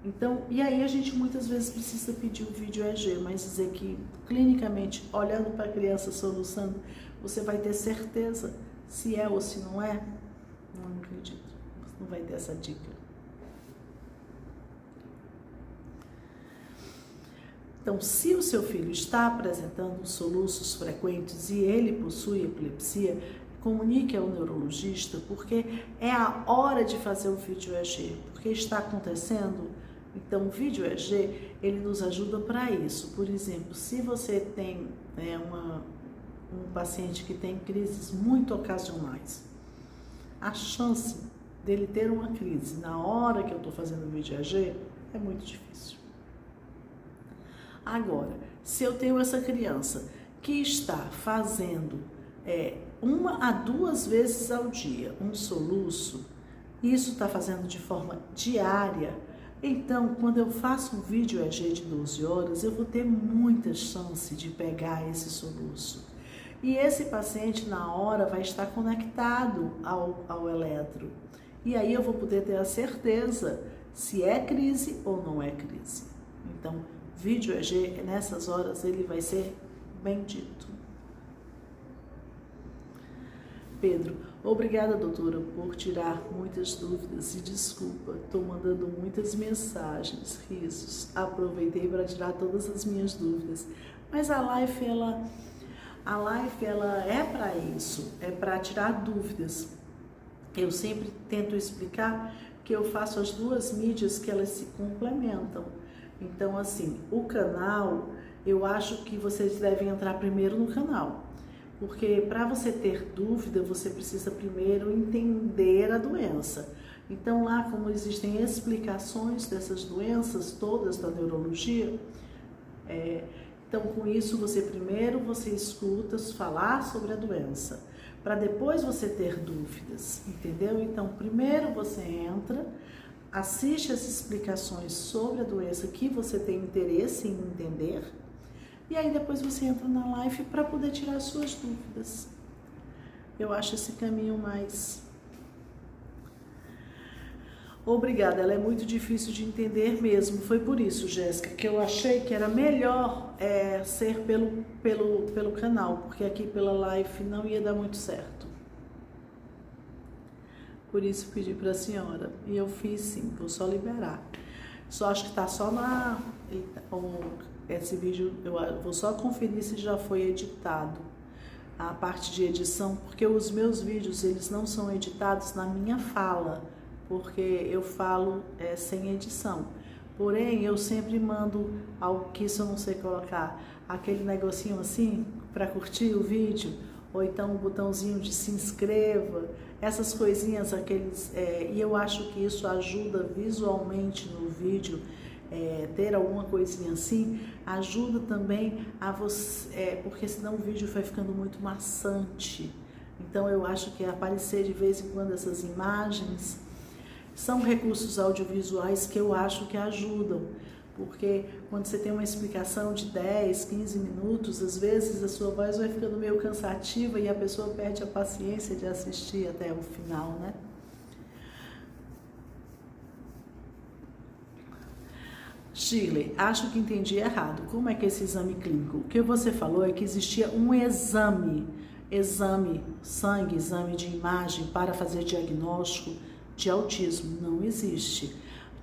[SPEAKER 1] Então, e aí a gente muitas vezes precisa pedir o vídeo EEG, mas dizer que clinicamente, olhando para a criança soluçando, você vai ter certeza se é ou se não é? Não acredito, você não vai ter essa dica. Então, se o seu filho está apresentando soluços frequentes e ele possui epilepsia, comunique ao neurologista, porque é a hora de fazer o vídeo EEG, porque está acontecendo. Então, o vídeo EEG, ele nos ajuda para isso. Por exemplo, se você tem um paciente que tem crises muito ocasionais, a chance dele ter uma crise na hora que eu estou fazendo o vídeo EEG é muito difícil. Agora, se eu tenho essa criança que está fazendo 1 a 2 vezes ao dia um soluço, e isso está fazendo de forma diária, então, quando eu faço um vídeo EEG de 12 horas, eu vou ter muita chance de pegar esse soluço. E esse paciente, na hora, vai estar conectado ao eletro. E aí eu vou poder ter a certeza se é crise ou não é crise. Então, vídeo EEG, nessas horas, ele vai ser bendito. Pedro, obrigada, doutora, por tirar muitas dúvidas e desculpa, estou mandando muitas mensagens, risos, aproveitei para tirar todas as minhas dúvidas, mas a live ela é para isso, é para tirar dúvidas. Eu sempre tento explicar que eu faço as duas mídias que elas se complementam. Então, assim, o canal, eu acho que vocês devem entrar primeiro no canal, porque para você ter dúvida, você precisa primeiro entender a doença. Então, lá como existem explicações dessas doenças todas da neurologia, então com isso você escuta falar sobre a doença, para depois você ter dúvidas, entendeu? Então, primeiro você entra, assiste as explicações sobre a doença que você tem interesse em entender, e aí depois você entra na live para poder tirar suas dúvidas. Eu acho esse caminho mais... Obrigada, ela é muito difícil de entender mesmo. Foi por isso, Jéssica, que eu achei que era melhor ser pelo canal, porque aqui pela live não ia dar muito certo. Por isso pedi para a senhora. E eu fiz sim, vou só liberar. Só acho que está só esse vídeo, eu vou só conferir se já foi editado. A parte de edição, porque os meus vídeos, eles não são editados na minha fala, porque eu falo sem edição. Porém, eu sempre mando algo que isso eu não sei colocar, aquele negocinho assim, para curtir o vídeo, ou então o botãozinho de se inscreva, essas coisinhas, e eu acho que isso ajuda visualmente no vídeo, ter alguma coisinha assim, ajuda também a você, porque senão o vídeo vai ficando muito maçante. Então eu acho que aparecer de vez em quando essas imagens são recursos audiovisuais que eu acho que ajudam, porque quando você tem uma explicação de 10, 15 minutos, às vezes a sua voz vai ficando meio cansativa e a pessoa perde a paciência de assistir até o final, né? Shirley, acho que entendi errado. Como é que é esse exame clínico? O que você falou é que existia um exame sangue, exame de imagem para fazer diagnóstico de autismo. Não existe.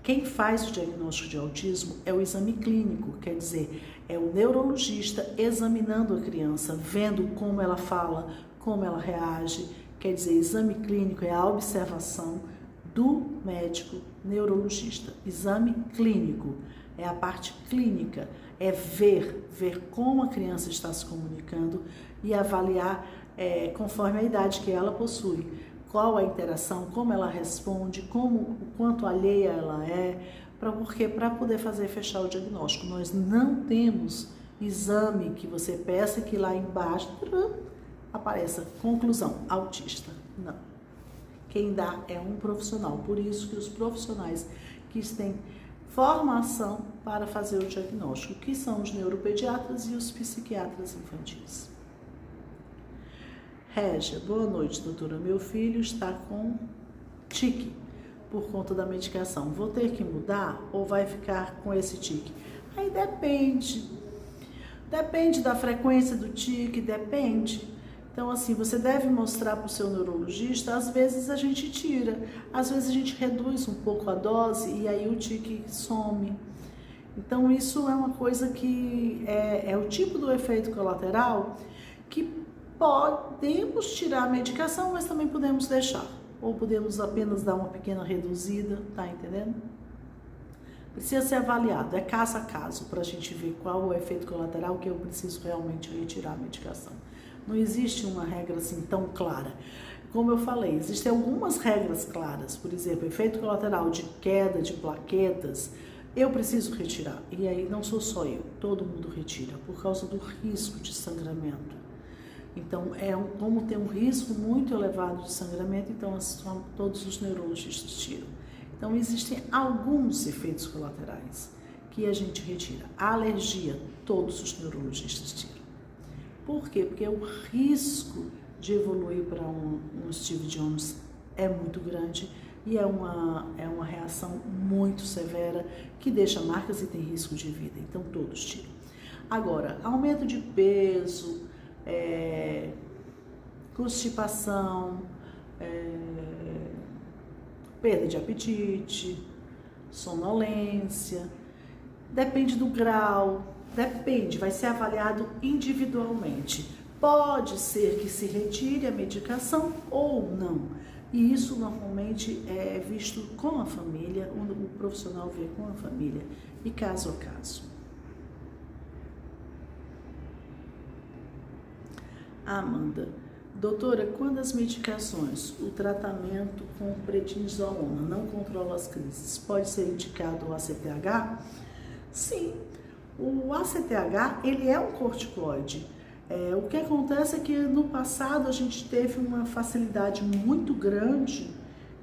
[SPEAKER 1] Quem faz o diagnóstico de autismo é o exame clínico, quer dizer, é o neurologista examinando a criança, vendo como ela fala, como ela reage. Quer dizer, exame clínico é a observação do médico neurologista. Exame clínico é a parte clínica, é ver como a criança está se comunicando e avaliar conforme a idade que ela possui, qual a interação, como ela responde, o quanto alheia ela é, para poder fechar o diagnóstico. Nós não temos exame que você peça que lá embaixo apareça conclusão, autista. Não. Quem dá é um profissional, por isso que os profissionais que têm formação para fazer o diagnóstico, que são os neuropediatras e os psiquiatras infantis. Régia, boa noite, doutora. Meu filho está com tique por conta da medicação. Vou ter que mudar ou vai ficar com esse tique? Aí depende. Depende da frequência do tique, depende. Então, assim, você deve mostrar para o seu neurologista, às vezes a gente tira, às vezes a gente reduz um pouco a dose e aí o tique some. Então, isso é uma coisa que é o tipo do efeito colateral que podemos tirar a medicação, mas também podemos deixar. Ou podemos apenas dar uma pequena reduzida, tá entendendo? Precisa ser avaliado, é caso a caso, para a gente ver qual o efeito colateral que eu preciso realmente retirar a medicação. Não existe uma regra assim tão clara. Como eu falei, existem algumas regras claras, por exemplo, efeito colateral de queda de plaquetas, eu preciso retirar. E aí não sou só eu, todo mundo retira, por causa do risco de sangramento. Então, como tem um risco muito elevado de sangramento, então todos os neurologistas tiram. Então, existem alguns efeitos colaterais que a gente retira. A alergia, todos os neurologistas tiram. Por quê? Porque o risco de evoluir para um Steve Jones é muito grande e é uma reação muito severa que deixa marcas e tem risco de vida. Então, todos tiram. Agora, aumento de peso, constipação, perda de apetite, sonolência, depende do grau, vai ser avaliado individualmente. Pode ser que se retire a medicação ou não. E isso normalmente é visto com a família, o profissional vê com a família, e caso a caso. Amanda, doutora, quando as medicações, o tratamento com prednisolona não controla as crises, pode ser indicado o ACTH? Sim, o ACTH ele é um corticoide. O que acontece é que no passado a gente teve uma facilidade muito grande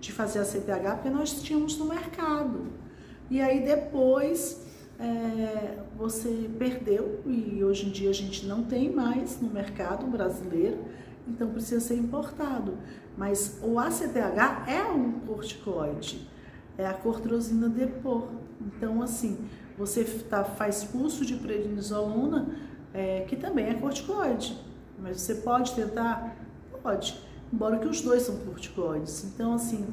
[SPEAKER 1] de fazer ACTH porque nós tínhamos no mercado. E aí depois você perdeu e hoje em dia a gente não tem mais no mercado brasileiro, então precisa ser importado. Mas o ACTH é um corticoide. é a cortrosina depor. Então, assim, você faz pulso de prednisolona, que também é corticoide, mas você pode tentar? Pode, embora que os dois são corticoides. Então, assim,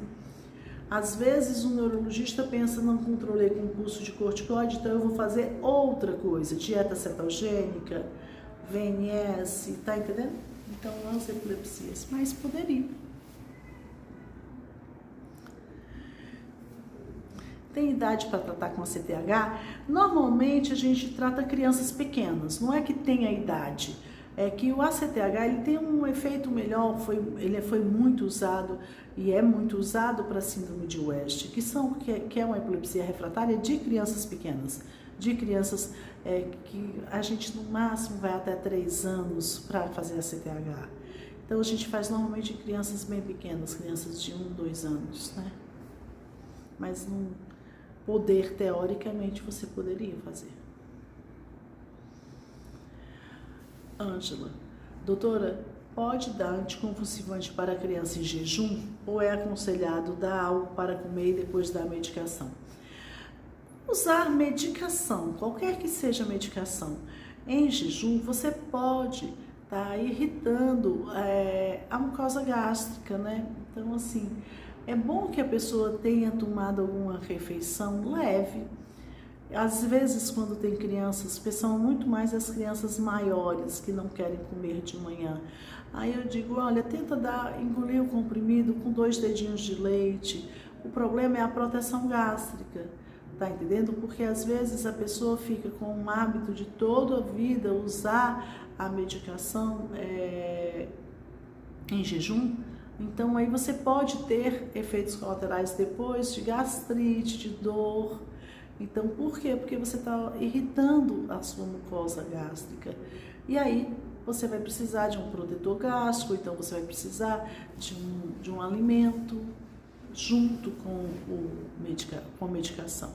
[SPEAKER 1] às vezes o neurologista pensa, não controlei com pulso de corticoide, então eu vou fazer outra coisa, dieta cetogênica, VNS, tá entendendo? Então, as epilepsias, mas poderia. Tem idade para tratar com a CTH? Normalmente a gente trata crianças pequenas, não é que tenha idade, é que o ACTH ele tem um efeito melhor, ele foi muito usado e é muito usado para síndrome de West, que é uma epilepsia refratária de crianças pequenas, de crianças que a gente no máximo vai até 3 anos para fazer ACTH. Então a gente faz normalmente em crianças bem pequenas, crianças de 1, 2 anos, né? Mas não poder, teoricamente, você poderia fazer. Ângela, doutora, pode dar anticonvulsivante para a criança em jejum ou é aconselhado dar algo para comer e depois dar a medicação? Usar medicação, qualquer que seja a medicação, em jejum, você pode estar irritando a mucosa gástrica, né? Então, assim, é bom que a pessoa tenha tomado alguma refeição leve. Às vezes, quando tem crianças, porque são muito mais as crianças maiores que não querem comer de manhã. Aí eu digo, olha, tenta engolir o comprimido com 2 dedinhos de leite. O problema é a proteção gástrica, tá entendendo? Porque às vezes a pessoa fica com um hábito de toda a vida usar a medicação em jejum. Então, aí você pode ter efeitos colaterais depois de gastrite, de dor. Então, por quê? Porque você está irritando a sua mucosa gástrica. E aí, você vai precisar de um protetor gástrico, então você vai precisar de um alimento junto com a medicação.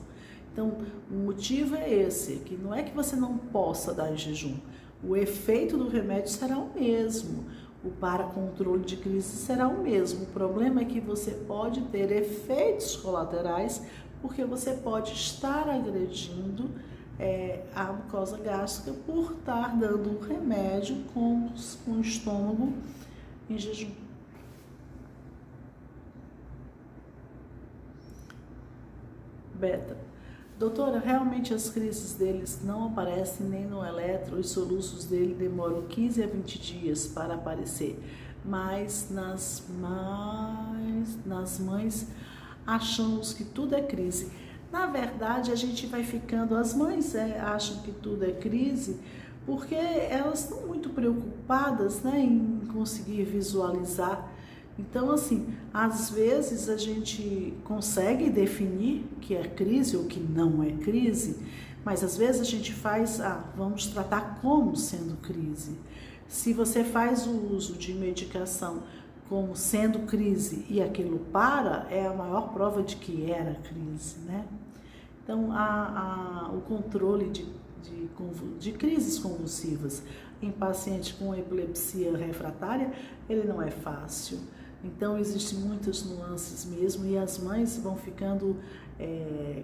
[SPEAKER 1] Então, o motivo é esse, que não é que você não possa dar em jejum. O efeito do remédio será o mesmo. O para controle de crise será o mesmo. O problema é que você pode ter efeitos colaterais porque você pode estar agredindo a mucosa gástrica por estar dando o remédio com o estômago em jejum. Beta. Doutora, realmente as crises deles não aparecem nem no eletro, os soluços dele demoram 15 a 20 dias para aparecer, mas nas mães achamos que tudo é crise. Na verdade, a gente vai ficando, as mães acham que tudo é crise porque elas estão muito preocupadas, né, em conseguir visualizar. Então, assim, às vezes a gente consegue definir que é crise ou que não é crise, mas às vezes a gente faz, vamos tratar como sendo crise. Se você faz o uso de medicação como sendo crise e aquilo é a maior prova de que era crise, né? Então, o controle de crises convulsivas em paciente com epilepsia refratária, ele não é fácil. Então, existem muitas nuances mesmo e as mães vão ficando,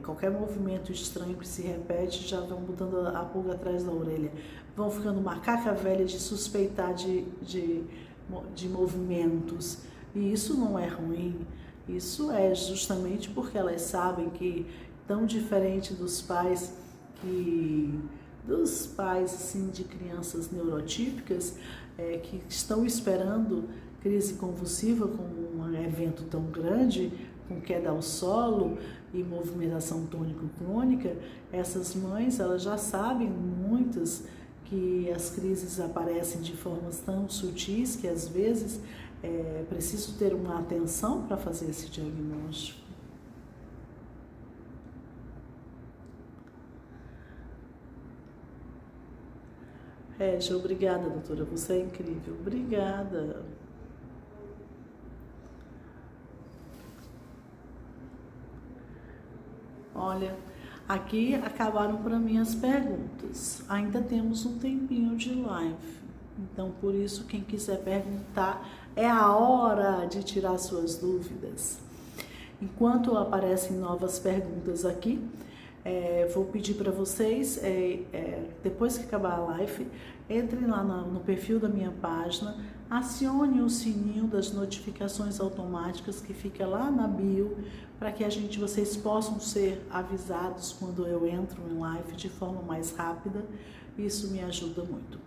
[SPEAKER 1] qualquer movimento estranho que se repete, já vão botando a pulga atrás da orelha. Vão ficando macaca velha de suspeitar de movimentos. E isso não é ruim, isso é justamente porque elas sabem que, tão diferente dos pais assim, de crianças neurotípicas, que estão esperando crise convulsiva como um evento tão grande, com queda ao solo e movimentação tônico-clônica, essas mães, elas já sabem, muitas, que as crises aparecem de formas tão sutis que às vezes é preciso ter uma atenção para fazer esse diagnóstico. Régia, obrigada, doutora, você é incrível. Obrigada. Olha, aqui acabaram para mim as perguntas. Ainda temos um tempinho de live. Então, por isso, quem quiser perguntar, é a hora de tirar suas dúvidas. Enquanto aparecem novas perguntas aqui, vou pedir para vocês, depois que acabar a live, entrem lá no perfil da minha página, acione o sininho das notificações automáticas que fica lá na bio, para que vocês possam ser avisados quando eu entro em live de forma mais rápida. Isso me ajuda muito.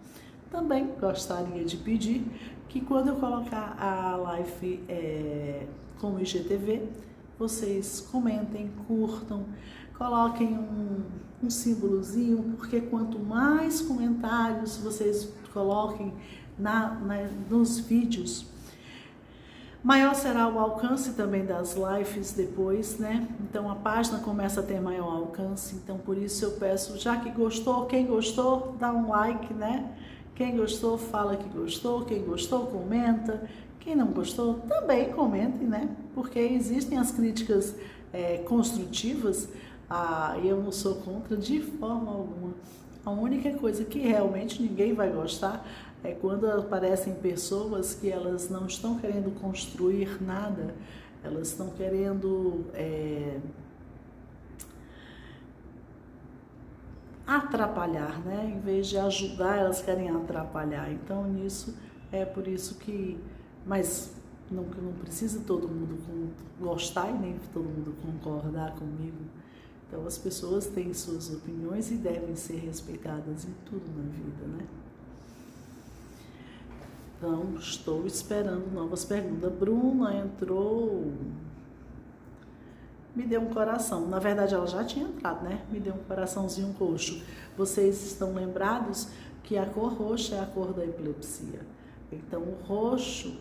[SPEAKER 1] Também gostaria de pedir que quando eu colocar a live como IGTV, vocês comentem, curtam, coloquem um símbolozinho, porque quanto mais comentários vocês coloquem nos vídeos, maior será o alcance também das lives depois, né? Então a página começa a ter maior alcance, então por isso eu peço, já que gostou, quem gostou, dá um like, né? Quem gostou, fala que gostou, quem gostou, comenta, quem não gostou, também comente, né? Porque existem as críticas construtivas, e eu não sou contra de forma alguma. A única coisa que realmente ninguém vai gostar é quando aparecem pessoas que elas não estão querendo construir nada, elas estão querendo atrapalhar, né? Em vez de ajudar, elas querem atrapalhar. Então, nisso, por isso que... Mas não precisa todo mundo gostar e nem todo mundo concordar comigo. Então, as pessoas têm suas opiniões e devem ser respeitadas em tudo na vida, né? Então, estou esperando novas perguntas. Bruna entrou, me deu um coração. Na verdade, ela já tinha entrado, né? Me deu um coraçãozinho roxo. Vocês estão lembrados que a cor roxa é a cor da epilepsia. Então, o roxo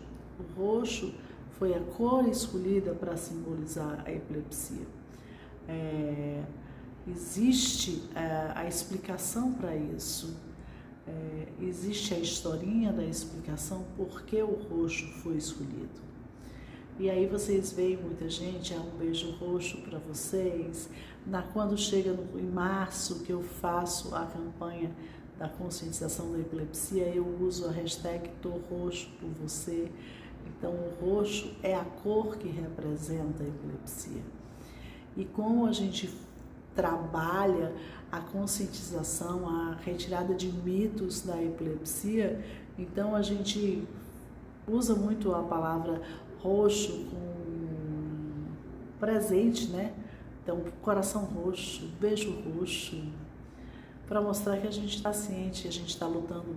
[SPEAKER 1] foi a cor escolhida para simbolizar a epilepsia. Existe a explicação para isso. Existe a historinha da explicação por que o roxo foi escolhido. E aí vocês veem muita gente, um beijo roxo para vocês. Quando chega em março, que eu faço a campanha da conscientização da epilepsia, eu uso a hashtag Tô Roxo por você. Então o roxo é a cor que representa a epilepsia. E como a gente trabalha a conscientização, a retirada de mitos da epilepsia, então a gente usa muito a palavra roxo com presente, né? Então, coração roxo, beijo roxo, para mostrar que a gente está ciente, a gente está lutando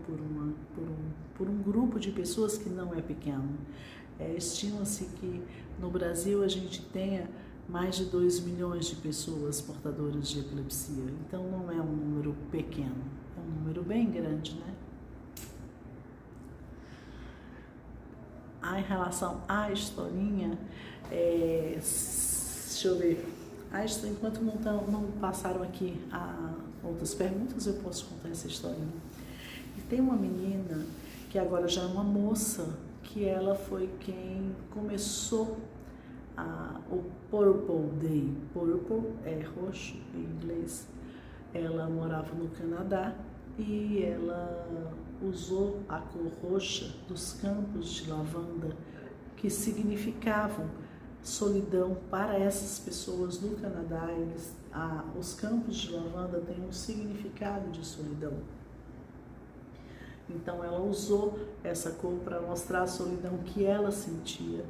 [SPEAKER 1] por um grupo de pessoas que não é pequeno. Estima-se que no Brasil a gente tenha mais de 2 milhões de pessoas portadoras de epilepsia. Então não é um número pequeno, é um número bem grande, né? Em relação à historinha, deixa eu ver, enquanto não passaram aqui outras perguntas, eu posso contar essa historinha. E tem uma menina que agora já é uma moça, que ela foi quem começou o Purple Day. Purple é roxo em inglês. Ela morava no Canadá e ela usou a cor roxa dos campos de lavanda, que significavam solidão para essas pessoas no Canadá. Os campos de lavanda têm um significado de solidão. Então ela usou essa cor para mostrar a solidão que ela sentia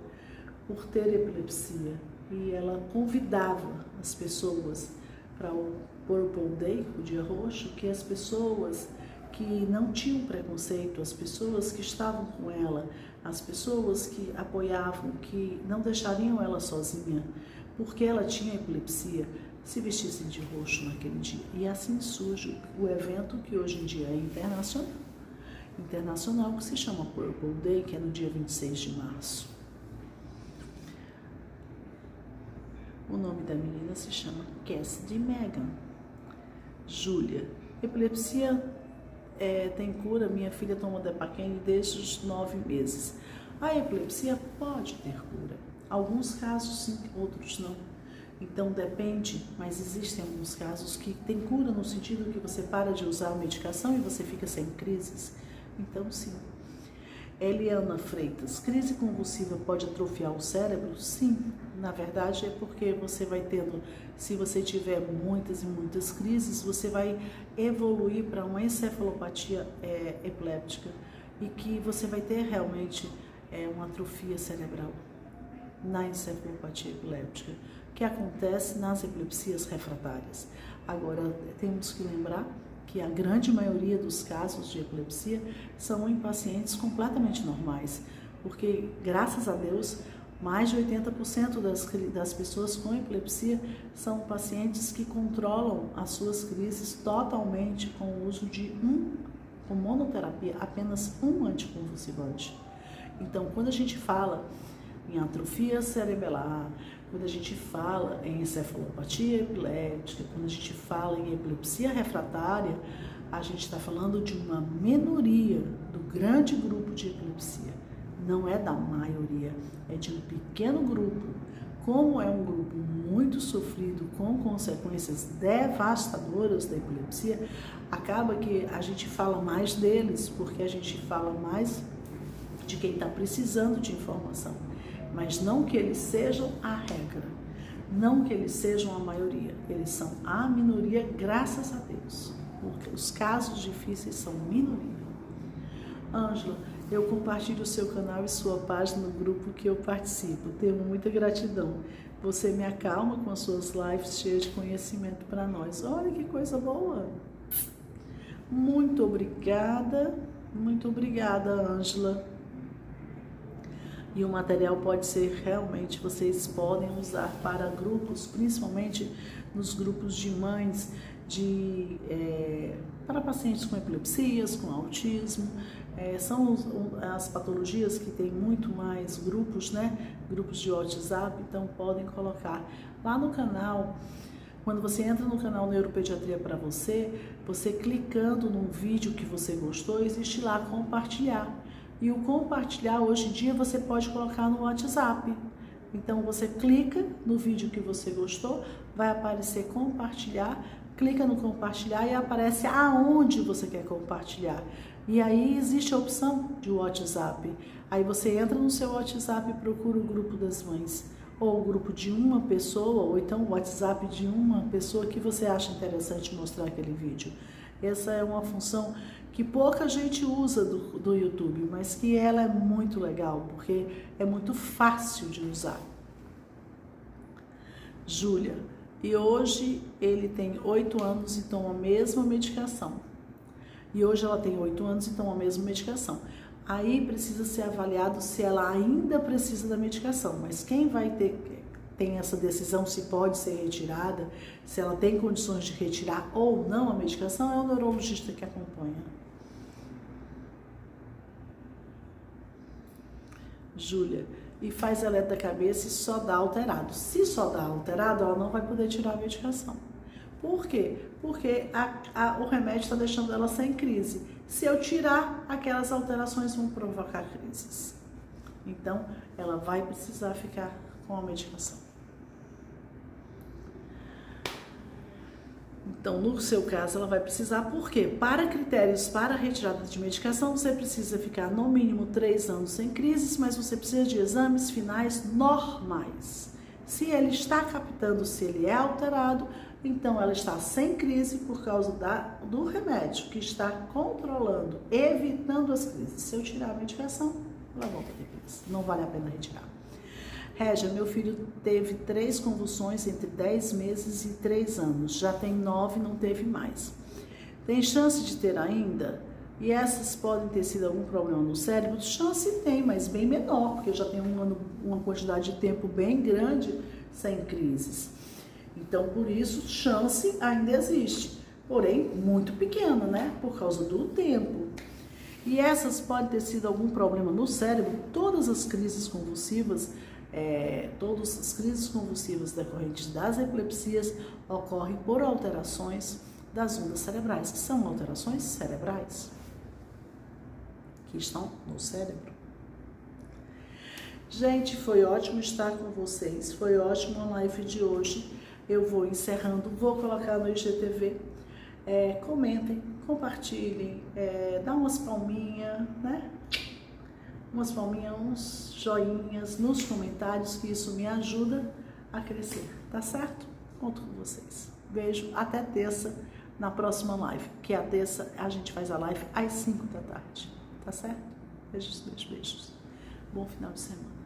[SPEAKER 1] por ter epilepsia, e ela convidava as pessoas para o Purple Day, o dia roxo, que as pessoas que não tinham preconceito, as pessoas que estavam com ela, as pessoas que apoiavam, que não deixariam ela sozinha, porque ela tinha epilepsia, se vestissem de roxo naquele dia. E assim surge o evento que hoje em dia é internacional, que se chama Purple Day, que é no dia 26 de março. O nome da menina se chama Cassidy Megan. Júlia. Epilepsia tem cura. Minha filha toma Depaquene desde os 9 meses. A epilepsia pode ter cura. Alguns casos sim, outros não. Então depende, mas existem alguns casos que tem cura no sentido que você para de usar a medicação e você fica sem crises. Então sim. Eliana Freitas, crise convulsiva pode atrofiar o cérebro? Sim, Na verdade, é porque você vai tendo, se você tiver muitas e muitas crises, você vai evoluir para uma encefalopatia epiléptica e que você vai ter realmente uma atrofia cerebral na encefalopatia epiléptica, que acontece nas epilepsias refratárias. Agora, temos que lembrar que a grande maioria dos casos de epilepsia são em pacientes completamente normais, porque, graças a Deus, mais de 80% das pessoas com epilepsia são pacientes que controlam as suas crises totalmente com o uso com monoterapia, apenas um anticonvulsivante. Então, quando a gente fala em atrofia cerebelar, quando a gente fala em encefalopatia epiléptica, quando a gente fala em epilepsia refratária, a gente está falando de uma minoria do grande grupo de epilepsia. Não é da maioria, é de um pequeno grupo. Como é um grupo muito sofrido, com consequências devastadoras da epilepsia, acaba que a gente fala mais deles, porque a gente fala mais de quem está precisando de informação. Mas não que eles sejam a regra, não que eles sejam a maioria, eles são a minoria, graças a Deus, porque os casos difíceis são minoria. Ângela, eu compartilho o seu canal e sua página no grupo que eu participo, tenho muita gratidão. Você me acalma com as suas lives cheias de conhecimento para nós. Olha que coisa boa! Muito obrigada, Ângela. E o material pode ser realmente, vocês podem usar para grupos, principalmente nos grupos de mães, para pacientes com epilepsias, com autismo. São as patologias que tem muito mais grupos, né? Grupos de WhatsApp, então podem colocar lá no canal. Quando você entra no canal Neuropediatria para você clicando num vídeo que você gostou, existe lá compartilhar. E o compartilhar, hoje em dia, você pode colocar no WhatsApp. Então, você clica no vídeo que você gostou, vai aparecer compartilhar, clica no compartilhar e aparece aonde você quer compartilhar. E aí existe a opção de WhatsApp. Aí você entra no seu WhatsApp e procura o grupo das mães, ou o grupo de uma pessoa, ou então o WhatsApp de uma pessoa que você acha interessante mostrar aquele vídeo. Essa é uma função que pouca gente usa do YouTube, mas que ela é muito legal, porque é muito fácil de usar. Júlia, e hoje ele tem 8 anos e toma a mesma medicação. E hoje ela tem 8 anos e toma a mesma medicação. Aí precisa ser avaliado se ela ainda precisa da medicação, mas quem tem essa decisão se pode ser retirada, se ela tem condições de retirar ou não a medicação, é o neurologista que acompanha. Júlia, e faz eletro da cabeça e só dá alterado. Se só dá alterado, ela não vai poder tirar a medicação. Por quê? Porque o remédio está deixando ela sem crise. Se eu tirar, aquelas alterações vão provocar crises. Então, ela vai precisar ficar com a medicação. Então, no seu caso, ela vai precisar, por quê? Para critérios para retirada de medicação, você precisa ficar no mínimo 3 anos sem crises, mas você precisa de exames finais normais. Se ele está captando, se ele é alterado, então ela está sem crise por causa do remédio que está controlando, evitando as crises. Se eu tirar a medicação, ela volta a ter crise. Não vale a pena retirar. Régia, meu filho teve 3 convulsões entre 10 meses e 3 anos. Já tem 9, não teve mais. Tem chance de ter ainda? E essas podem ter sido algum problema no cérebro? Chance tem, mas bem menor, porque já tem uma quantidade de tempo bem grande sem crises. Então, por isso, chance ainda existe. Porém, muito pequena, né? Por causa do tempo. E essas podem ter sido algum problema no cérebro? Todas as crises convulsivas decorrentes das epilepsias ocorrem por alterações das ondas cerebrais, que são alterações cerebrais que estão no cérebro. Gente, foi ótimo estar com vocês, foi ótimo a live de hoje. Eu vou encerrando, vou colocar no IGTV. Comentem, compartilhem, dá umas palminhas, né? umas palminhas, uns joinhas nos comentários, que isso me ajuda a crescer, tá certo? Conto com vocês. Beijo, até terça, na próxima live, que a terça a gente faz a live às 5 da tarde, tá certo? Beijos, beijos, beijos. Bom final de semana.